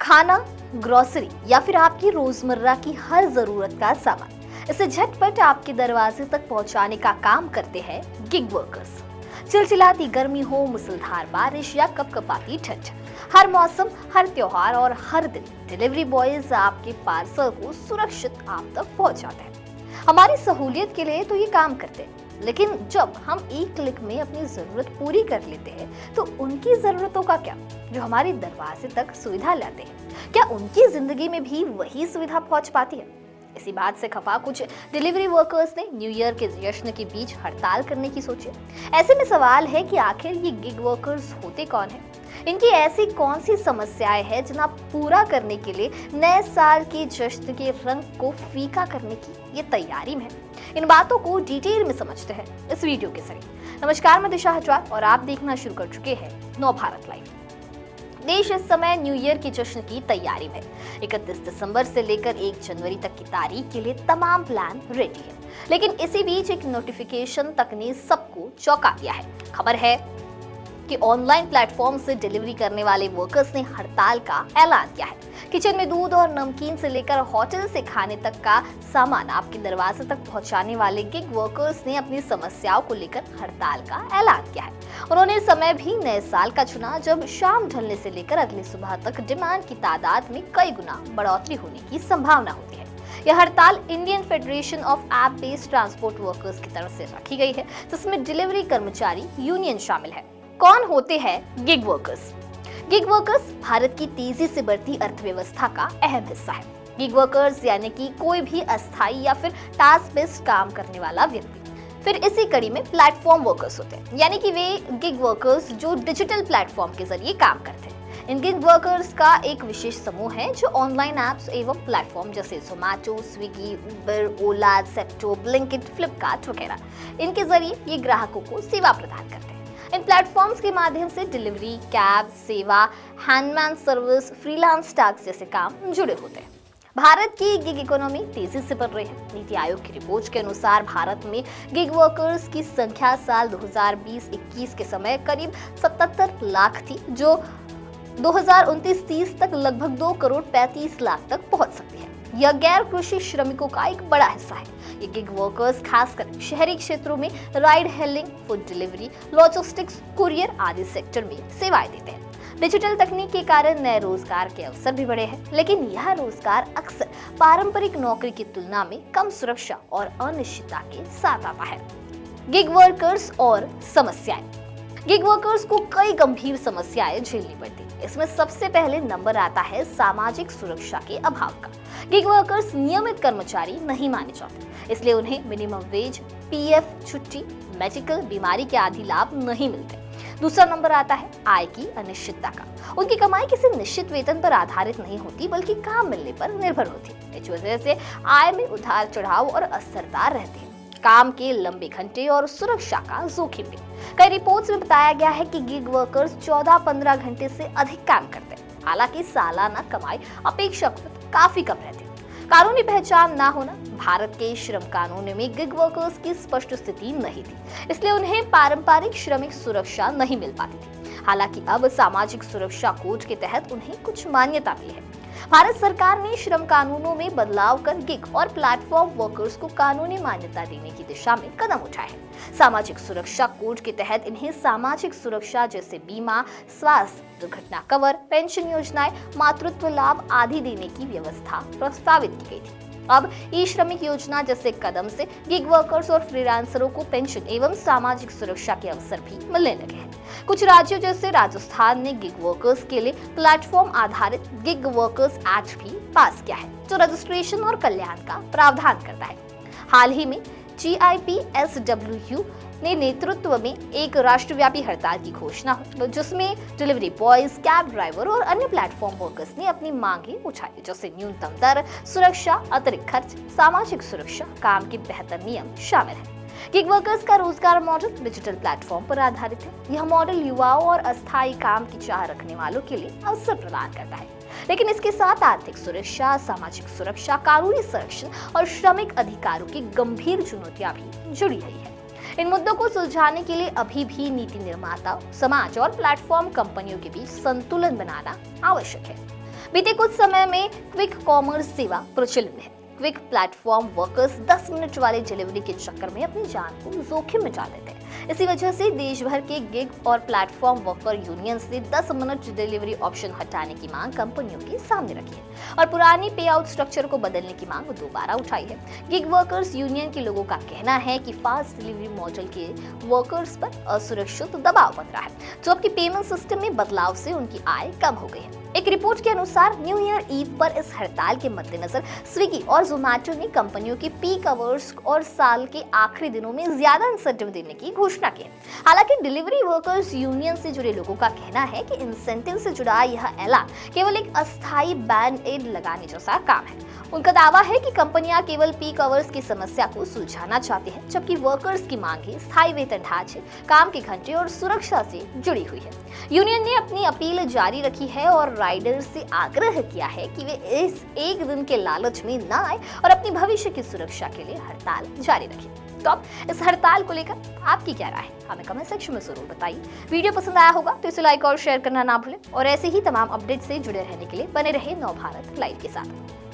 खाना, ग्रोसरी या फिर आपकी रोजमर्रा की हर जरूरत का सामान इसे झटपट आपके दरवाजे तक पहुंचाने का काम करते हैं गिग वर्कर्स। चिलचिलाती गर्मी हो, मुसलधार बारिश या कपकपाती ठंड, हर मौसम, हर त्योहार और हर दिन डिलीवरी बॉयज आपके पार्सल को सुरक्षित आप तक पहुंचाते हैं। हमारी सहूलियत के लिए तो ये काम करते हैं, लेकिन जब हम एक क्लिक में अपनी जरूरत पूरी कर लेते हैं तो उनकी जरूरतों का क्या, जो हमारे दरवाजे तक सुविधा लाते हैं, क्या उनकी जिंदगी में भी वही सुविधा पहुंच पाती है? इसी बात से खफा कुछ डिलीवरी वर्कर्स ने न्यू ईयर के जश्न के बीच हड़ताल करने की सोची। ऐसे में सवाल है कि आखिर ये गिग वर्कर्स होते कौन हैं? इनकी ऐसी कौन सी समस्याएं हैं जिन्हें पूरा करने के लिए नए साल के जश्न के रंग को फीका करने की ये तैयारी में है? इन बातों को डिटेल में समझते हैं इस वीडियो के जरिए। नमस्कार, मैं दिशा हजवार और आप देखना शुरू कर चुके हैं नव भारत लाइव। देश इस समय न्यू ईयर के जश्न की तैयारी में 31 दिसंबर से लेकर 1 जनवरी तक की तारीख के लिए तमाम प्लान रेडी है, लेकिन इसी बीच एक नोटिफिकेशन तक ने सबको चौंका दिया है। खबर है कि ऑनलाइन प्लेटफॉर्म से डिलीवरी करने वाले वर्कर्स ने हड़ताल का ऐलान किया है। किचन में दूध और नमकीन से लेकर होटल से खाने तक का सामान आपके दरवाजे तक पहुंचाने वाले गिग वर्कर्स ने अपनी समस्याओं को लेकर हड़ताल का ऐलान किया है। उन्होंने समय भी नए साल का चुना, जब शाम ढलने से लेकर अगली सुबह तक डिमांड की तादाद में कई गुना बढ़ोतरी होने की संभावना होती है। यह हड़ताल Indian federation of app based transport workers की तरफ से रखी गई है, जिसमें डिलीवरी कर्मचारी यूनियन शामिल है। कौन होते हैं gig workers? Gig workers Bharat की तेजी से बढ़ती अर्थव्यवस्था का अहम हिस्सा है। गिग वर्कर्स यानी कि कोई भी अस्थायी या फिर टास्क बेस्ड काम करने वाला व्यक्ति। फिर इसी कड़ी में प्लेटफॉर्म वर्कर्स होते हैं, यानी कि वे गिग वर्कर्स जो डिजिटल प्लेटफॉर्म के जरिए काम करते हैं। इन गिग वर्कर्स का एक विशेष समूह है जो ऑनलाइन एप्स एवं प्लेटफॉर्म जैसे जोमैटो, स्विगी, उबर, ओला, जेप्टो, ब्लिंकिट, फ्लिपकार्ट वगैरह इनके जरिए ये ग्राहकों को सेवा प्रदान करते हैं। इन प्लेटफॉर्म्स के माध्यम से डिलीवरी, कैब सेवा, हैंडमैन सर्विस, फ्रीलांस टैक्स जैसे काम जुड़े होते हैं। भारत की गिग इकोनॉमी तेजी से बढ़ रही है। नीति आयोग की रिपोर्ट के अनुसार भारत में गिग वर्कर्स की संख्या साल 2020-21 के समय करीब 77 लाख थी, जो 2029-30 तक लगभग 2 करोड़ 35 लाख तक पहुंच सकती है। यह गैर कृषि श्रमिकों का एक बड़ा हिस्सा है। ये गिग वर्कर्स खासकर शहरी क्षेत्रों में ride hailing, food delivery, logistics, courier आदि सेक्टर में सेवाएं देते हैं। डिजिटल तकनीक के कारण नए रोजगार के अवसर भी बढ़े हैं, लेकिन यह रोजगार अक्सर पारंपरिक नौकरी की तुलना में कम सुरक्षा और अनिश्चितता के साथ आता है। गिग वर्कर्स और समस्याएं। गिग वर्कर्स को कई गंभीर समस्याएं झेलनी पड़ती है। इसमें सबसे पहले नंबर आता है सामाजिक सुरक्षा के अभाव का। गिग वर्कर्स नियमित कर्मचारी नहीं माने जाते, इसलिए उन्हें मिनिमम वेज, पीएफ, छुट्टी, मेडिकल, बीमारी के आदि लाभ नहीं मिलते। दूसरा नंबर आता है आय की अनिश्चितता का। उनकी कमाई किसी निश्चित वेतन पर आधारित नहीं होती, बल्कि काम मिलने पर निर्भर होती है। इस वजह से आय में उतार चढ़ाव और अस्थिरता रहती है। काम के लंबे घंटे और सुरक्षा का जोखिम भी। कई रिपोर्ट्स में बताया गया है कि गिग वर्कर्स 14-15 घंटे से अधिक काम करते हैं, हालांकि सालाना कमाई अपेक्षाकृत काफी कम रहती है। कानूनी पहचान ना होना। भारत के श्रम कानून में गिग वर्कर्स की स्पष्ट स्थिति नहीं थी, इसलिए उन्हें पारंपरिक श्रमिक सुरक्षा नहीं मिल पाती थी। हालांकि अब सामाजिक सुरक्षा कोड के तहत उन्हें कुछ मान्यता भी है। भारत सरकार ने श्रम कानूनों में बदलाव कर गिग और प्लेटफॉर्म वर्कर्स को कानूनी मान्यता देने की दिशा में कदम उठाए हैं। सामाजिक सुरक्षा कोड के तहत इन्हें सामाजिक सुरक्षा जैसे बीमा, स्वास्थ्य, दुर्घटना कवर, पेंशन योजनाएं, मातृत्व लाभ आदि देने की व्यवस्था प्रस्तावित की गई थी। अब ई श्रमिक योजना जैसे कदम से गिग वर्कर्स और फ्रीलांसरों को पेंशन एवं सामाजिक सुरक्षा के अवसर भी मिलने लगे हैं। कुछ राज्यों जैसे राजस्थान ने गिग वर्कर्स के लिए प्लेटफॉर्म आधारित गिग वर्कर्स एक्ट भी पास किया है, जो रजिस्ट्रेशन और कल्याण का प्रावधान करता है। हाल ही में GIPSWU ने नेतृत्व में एक राष्ट्रव्यापी हड़ताल की घोषणा हुई, जिसमें डिलीवरी बॉयज, कैब ड्राइवर और अन्य प्लेटफॉर्म वर्कर्स ने अपनी मांगें उठाई, जैसे न्यूनतम दर, सुरक्षा, अतिरिक्त खर्च, सामाजिक सुरक्षा, काम के बेहतर नियम शामिल हैं। गिग वर्कर्स का रोजगार मॉडल डिजिटल प्लेटफॉर्म पर आधारित है। यह मॉडल युवाओं और अस्थायी काम की चाह रखने वालों के लिए अवसर प्रदान करता है, लेकिन इसके साथ आर्थिक सुरक्षा, सामाजिक सुरक्षा, कानूनी संरक्षण और श्रमिक अधिकारों की गंभीर चुनौतियां भी जुड़ी हुई है। इन मुद्दों को सुलझाने के लिए अभी भी नीति निर्माता, समाज और प्लेटफॉर्म कंपनियों के बीच संतुलन बनाना आवश्यक है। बीते कुछ समय में क्विक कॉमर्स सेवा प्रचलित है। क्विक प्लेटफॉर्म वर्कर्स 10 मिनट वाले डिलीवरी के चक्कर में अपनी जान को जोखिम में डाल देते हैं। इसी वजह से देश भर के गिग और प्लेटफॉर्म वर्कर यूनियन से 10 मिनट डिलीवरी ऑप्शन हटाने की मांग कंपनियों के सामने रखी है और पुरानी पे आउट स्ट्रक्चर को बदलने की मांग दोबारा उठाई है। गिग वर्कर्स यूनियन के लोगों का कहना है कि फास्ट डिलीवरी मॉडल के वर्कर्स पर असुरक्षित दबाव बन रहा है, जबकि पेमेंट सिस्टम में बदलाव से उनकी आय कम हो गई है। एक रिपोर्ट के अनुसार न्यू ईयर ईव पर इस हड़ताल के मद्देनजर स्विगी और जोमेटो ने कंपनियों के पीक आवर्स और साल के आखिरी दिनों में ज्यादा इंसेंटिव देने की घोषणा की। हालांकि डिलीवरी वर्कर्स यूनियन से जुड़े लोगों का कहना है कि इंसेंटिव से जुड़ा यह ऐलान केवल एक अस्थायी बैंड एड लगाने जैसा काम है। उनका दावा है कि कंपनियां केवल पीक आवर्स की समस्या को सुलझाना चाहती हैं, जबकि वर्कर्स की मांगे स्थायी वेतन ढांचे, काम के घंटे और सुरक्षा से जुड़ी हुई है। यूनियन ने अपनी अपील जारी रखी है और राइडर्स से आग्रह किया है कि वे इस एक दिन के लालच में न आए और अपनी भविष्य की सुरक्षा के लिए हड़ताल जारी रखें। तो अब इस हड़ताल को लेकर आपकी क्या राय है, हमें कमेंट सेक्शन में जरूर बताइए। वीडियो पसंद आया होगा तो इसे लाइक और शेयर करना ना भूलें और ऐसे ही तमाम अपडेट से जुड़े रहने के लिए बने रहे नवभारत लाइव के साथ।